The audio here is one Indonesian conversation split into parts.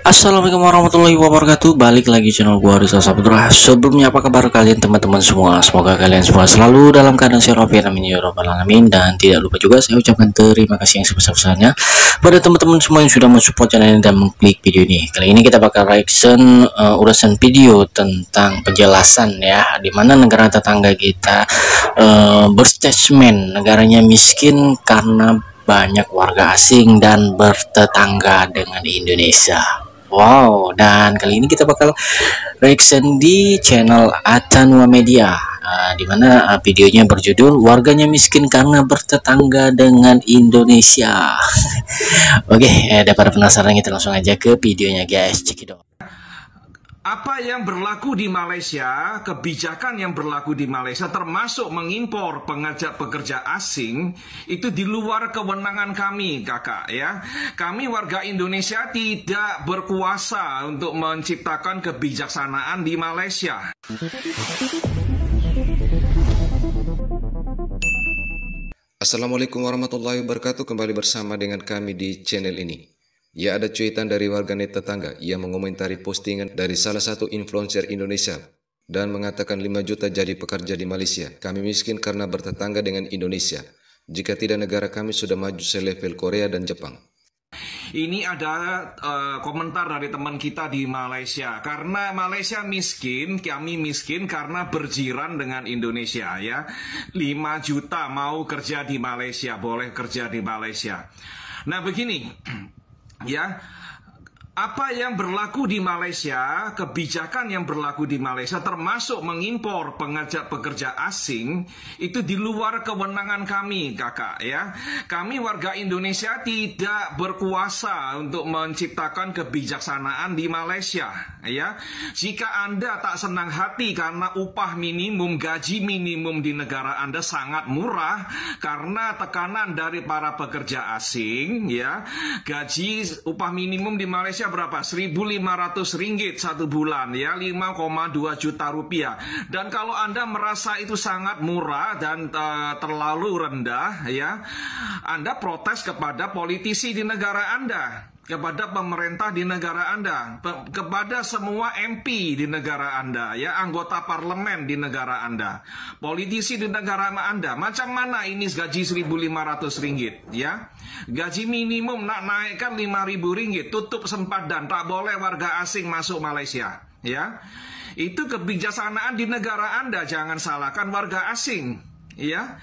Assalamualaikum warahmatullahi wabarakatuh. Balik lagi channel gua Rizal Saputra. Sebelumnya apa kabar kalian teman-teman semua? Semoga kalian semua selalu dalam keadaan sehat walafiat, amin ya rabbal alamin. Dan tidak lupa juga saya ucapkan terima kasih yang sebesar-besarnya pada teman-teman semua yang sudah mensupport channel ini dan mengklik video ini. Kali ini kita bakal reaction ulasan video tentang penjelasan ya, dimana negara tetangga kita berstatement negaranya miskin karena banyak warga asing dan bertetangga dengan Indonesia. Wow, dan kali ini kita bakal reaction di channel Atanua Media, dimana videonya berjudul "Warganya Miskin Karena Bertetangga dengan Indonesia". Oke, daripada penasaran kita langsung aja ke videonya guys, cekidot. Apa yang berlaku di Malaysia, kebijakan yang berlaku di Malaysia termasuk mengimpor pekerja asing, itu di luar kewenangan kami, kakak ya. Kami warga Indonesia tidak berkuasa untuk menciptakan kebijaksanaan di Malaysia. Assalamualaikum warahmatullahi wabarakatuh. Kembali bersama dengan kami di channel ini. Ya, ada cuitan dari warganet tetangga yang mengomentari postingan dari salah satu influencer Indonesia dan mengatakan 5 juta jadi pekerja di Malaysia. Kami miskin karena bertetangga dengan Indonesia. Jika tidak, negara kami sudah maju selevel Korea dan Jepang. Ini ada komentar dari teman kita di Malaysia. Karena Malaysia miskin, kami miskin karena berjiran dengan Indonesia ya. 5 juta mau kerja di Malaysia, boleh kerja di Malaysia. Nah begini ya, apa yang berlaku di Malaysia, kebijakan yang berlaku di Malaysia termasuk mengimpor pekerja asing, itu di luar kewenangan kami, kakak ya. Kami warga Indonesia tidak berkuasa untuk menciptakan kebijaksanaan di Malaysia ya. Jika Anda tak senang hati karena upah minimum, gaji minimum di negara Anda sangat murah karena tekanan dari para pekerja asing ya. Gaji upah minimum di Malaysia berapa? 1.500 ringgit satu bulan ya, 5,2 juta rupiah. Dan kalau Anda merasa itu sangat murah dan terlalu rendah ya, Anda protes kepada politisi di negara Anda, kepada pemerintah di negara Anda, kepada semua MP di negara Anda, ya, anggota parlemen di negara Anda, politisi di negara Anda. Macam mana ini gaji 1.500 ringgit, ya? Gaji minimum nak naikkan 5.000 ringgit, tutup sempadan, tak boleh warga asing masuk Malaysia, ya. Itu kebijaksanaan di negara Anda, jangan salahkan warga asing, ya.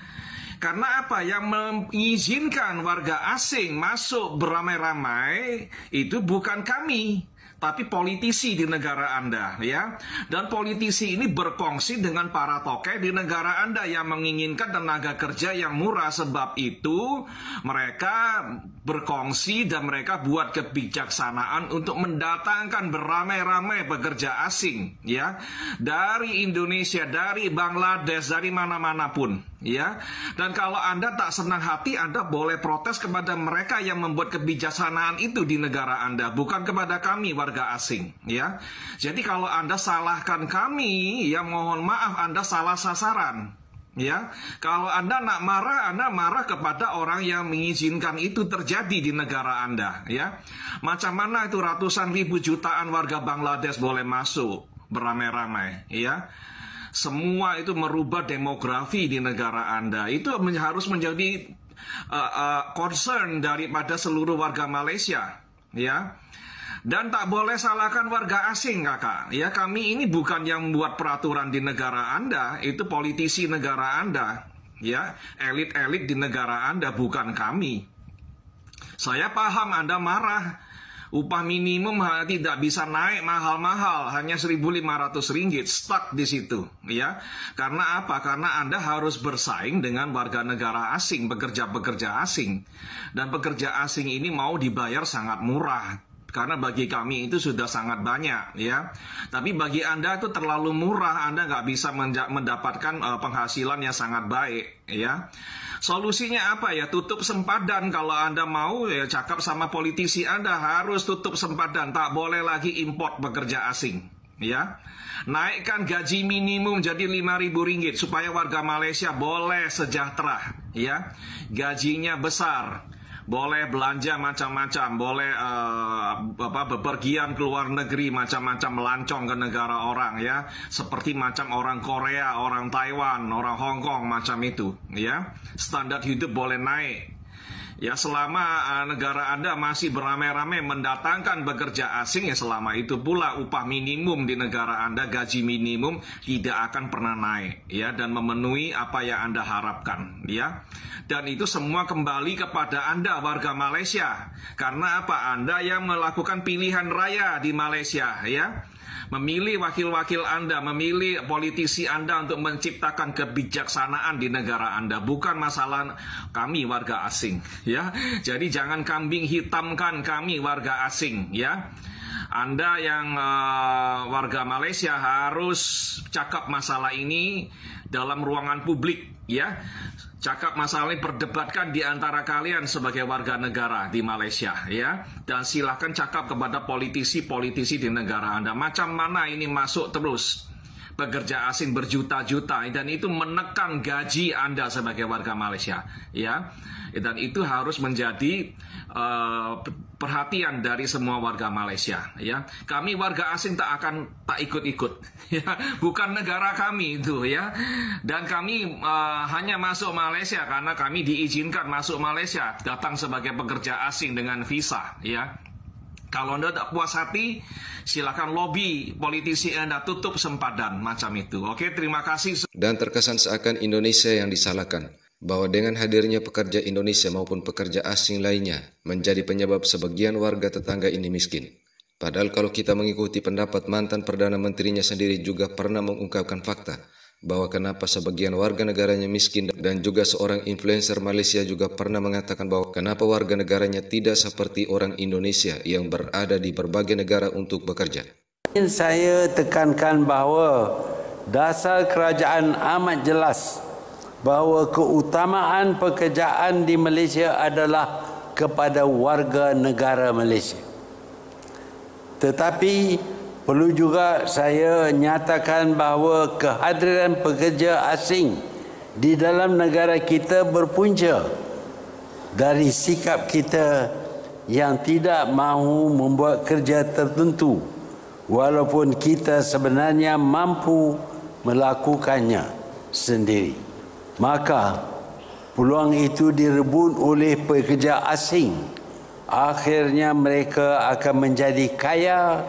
Karena apa? Yang mengizinkan warga asing masuk beramai-ramai itu bukan kami, tapi politisi di negara Anda ya. Dan politisi ini berkongsi dengan para tokoh di negara Anda yang menginginkan tenaga kerja yang murah. Sebab itu mereka berkongsi dan mereka buat kebijaksanaan untuk mendatangkan beramai-ramai pekerja asing ya, dari Indonesia, dari Bangladesh, dari mana-mana pun ya. Dan kalau Anda tak senang hati, Anda boleh protes kepada mereka yang membuat kebijaksanaan itu di negara Anda, bukan kepada kami warga asing ya. Jadi kalau Anda salahkan kami, ya mohon maaf, Anda salah sasaran ya. Kalau Anda nak marah, Anda marah kepada orang yang mengizinkan itu terjadi di negara Anda ya. Macam mana itu ratusan ribu jutaan warga Bangladesh boleh masuk beramai-ramai ya. Semua itu merubah demografi di negara Anda. Itu harus menjadi concern daripada seluruh warga Malaysia ya. Dan tak boleh salahkan warga asing, kakak ya. Kami ini bukan yang membuat peraturan di negara Anda, itu politisi negara Anda ya, elit-elit di negara Anda, bukan kami. Saya paham Anda marah, upah minimum tidak bisa naik mahal-mahal, hanya 1.500 ringgit, stuck di situ ya. Karena apa? Karena Anda harus bersaing dengan warga negara asing, pekerja-pekerja asing. Dan pekerja asing ini mau dibayar sangat murah, karena bagi kami itu sudah sangat banyak ya. Tapi bagi Anda itu terlalu murah, Anda nggak bisa mendapatkan penghasilan yang sangat baik ya. Solusinya apa ya? Tutup sempadan. Kalau Anda mau ya cakap sama politisi Anda, harus tutup sempadan, tak boleh lagi import pekerja asing ya. Naikkan gaji minimum jadi 5.000 ringgit supaya warga Malaysia boleh sejahtera ya. Gajinya besar, boleh belanja macam-macam, boleh bepergian ke luar negeri macam-macam, melancong ke negara orang ya, seperti macam orang Korea, orang Taiwan, orang Hong Kong macam itu ya. Standar hidup boleh naik. Ya, selama negara Anda masih beramai-ramai mendatangkan pekerja asing, ya selama itu pula upah minimum di negara Anda, gaji minimum tidak akan pernah naik ya, dan memenuhi apa yang Anda harapkan ya. Dan itu semua kembali kepada Anda warga Malaysia. Karena apa? Anda yang melakukan pilihan raya di Malaysia ya. Memilih wakil-wakil Anda, memilih politisi Anda untuk menciptakan kebijaksanaan di negara Anda, bukan masalah kami warga asing ya. Jadi jangan kambing hitamkan kami warga asing ya. Anda yang warga Malaysia harus cakap masalah ini dalam ruangan publik ya. Cakap masalah ini, perdebatkan di antara kalian sebagai warga negara di Malaysia ya. Dan silakan cakap kepada politisi-politisi di negara Anda, macam mana ini masuk terus pekerja asing berjuta-juta, dan itu menekan gaji Anda sebagai warga Malaysia ya. Dan itu harus menjadi perhatian dari semua warga Malaysia ya. Kami warga asing tak ikut-ikut ya, bukan negara kami itu ya. Dan kami hanya masuk Malaysia karena kami diizinkan masuk Malaysia, datang sebagai pekerja asing dengan visa ya. Kalau Anda tak puas hati, silakan lobby politisi Anda, tutup sempadan macam itu. Oke, terima kasih. Dan terkesan seakan Indonesia yang disalahkan, bahwa dengan hadirnya pekerja Indonesia maupun pekerja asing lainnya menjadi penyebab sebagian warga tetangga ini miskin. Padahal kalau kita mengikuti pendapat mantan Perdana Menterinya sendiri juga pernah mengungkapkan fakta bahwa kenapa sebagian warga negaranya miskin, dan juga seorang influencer Malaysia juga pernah mengatakan bahwa kenapa warga negaranya tidak seperti orang Indonesia yang berada di berbagai negara untuk bekerja. Saya tekankan bahawa dasar kerajaan amat jelas bahawa keutamaan pekerjaan di Malaysia adalah kepada warga negara Malaysia. Tetapi perlu juga saya nyatakan bahawa kehadiran pekerja asing di dalam negara kita berpunca dari sikap kita yang tidak mahu membuat kerja tertentu walaupun kita sebenarnya mampu melakukannya sendiri. Maka peluang itu direbut oleh pekerja asing. Akhirnya mereka akan menjadi kaya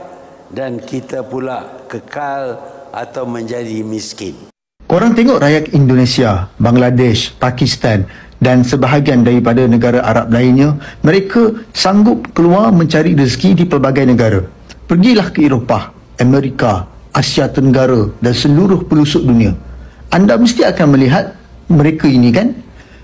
dan kita pula kekal atau menjadi miskin. Korang tengok rakyat Indonesia, Bangladesh, Pakistan dan sebahagian daripada negara Arab lainnya, mereka sanggup keluar mencari rezeki di pelbagai negara. Pergilah ke Eropah, Amerika, Asia Tenggara dan seluruh pelosok dunia. Anda mesti akan melihat mereka ini kan,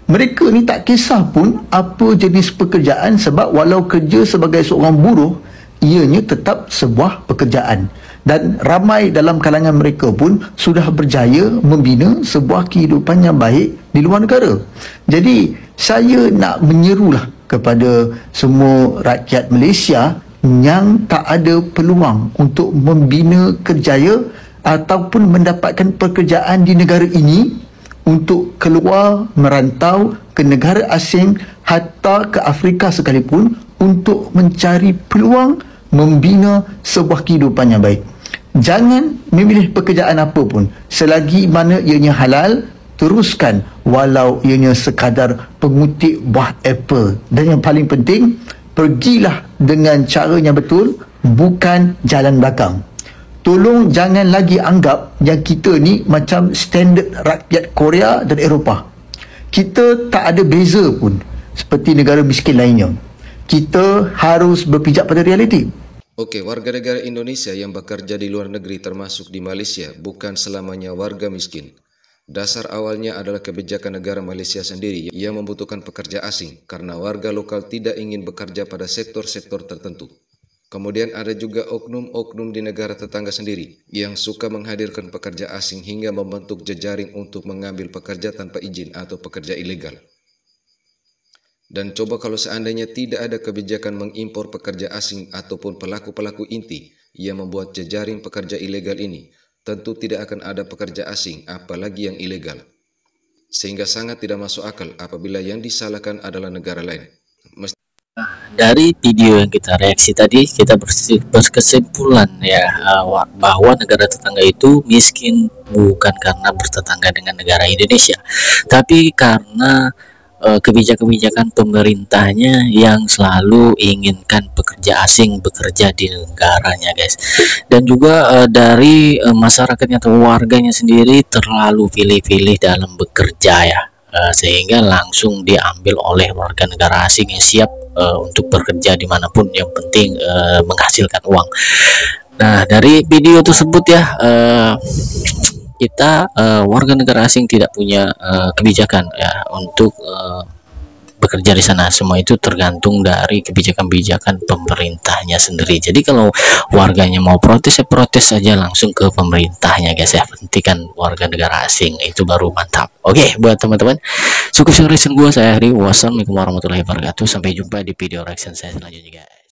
mereka ni tak kisah pun apa jenis pekerjaan, sebab walau kerja sebagai seorang buruh, ianya tetap sebuah pekerjaan. Dan ramai dalam kalangan mereka pun sudah berjaya membina sebuah kehidupan yang baik di luar negara. Jadi saya nak menyerulah kepada semua rakyat Malaysia yang tak ada peluang untuk membina kerjaya ataupun mendapatkan pekerjaan di negara ini, untuk keluar merantau ke negara asing, hatta ke Afrika sekalipun, untuk mencari peluang membina sebuah kehidupan yang baik. Jangan memilih pekerjaan apa pun, selagi mana ianya halal, teruskan walau ianya sekadar pengutik buah apple. Dan yang paling penting, pergilah dengan cara yang betul, bukan jalan belakang. Tolong jangan lagi anggap yang kita ni macam standard rakyat Korea dan Eropah. Kita tak ada beza pun seperti negara miskin lainnya. Kita harus berpijak pada realiti. Oke, warga negara Indonesia yang bekerja di luar negeri termasuk di Malaysia bukan selamanya warga miskin. Dasar awalnya adalah kebijakan negara Malaysia sendiri yang membutuhkan pekerja asing karena warga lokal tidak ingin bekerja pada sektor-sektor tertentu. Kemudian ada juga oknum-oknum di negara tetangga sendiri yang suka menghadirkan pekerja asing hingga membentuk jejaring untuk mengambil pekerja tanpa izin atau pekerja ilegal. Dan coba kalau seandainya tidak ada kebijakan mengimpor pekerja asing ataupun pelaku-pelaku inti yang membuat jejaring pekerja ilegal ini, tentu tidak akan ada pekerja asing apalagi yang ilegal. Sehingga sangat tidak masuk akal apabila yang disalahkan adalah negara lain. Dari video yang kita reaksi tadi, kita berkesimpulan ya bahwa negara tetangga itu miskin bukan karena bertetangga dengan negara Indonesia, tapi karena kebijakan-kebijakan pemerintahnya yang selalu inginkan pekerja asing bekerja di negaranya, guys. Dan juga dari masyarakatnya atau warganya sendiri terlalu pilih-pilih dalam bekerja ya. Sehingga langsung diambil oleh warga negara asing yang siap untuk bekerja dimanapun, yang penting menghasilkan uang. Nah, dari video tersebut ya, kita warga negara asing tidak punya kebijakan ya untuk bekerja di sana. Semua itu tergantung dari kebijakan-kebijakan pemerintahnya sendiri. Jadi kalau warganya mau protes, ya protes saja langsung ke pemerintahnya, guys ya. Hentikan warga negara asing, itu baru mantap. Oke, buat teman-teman, cukup reaction gua, saya Hari. Wassalamualaikum warahmatullahi wabarakatuh. Sampai jumpa di video reaction saya selanjutnya, guys.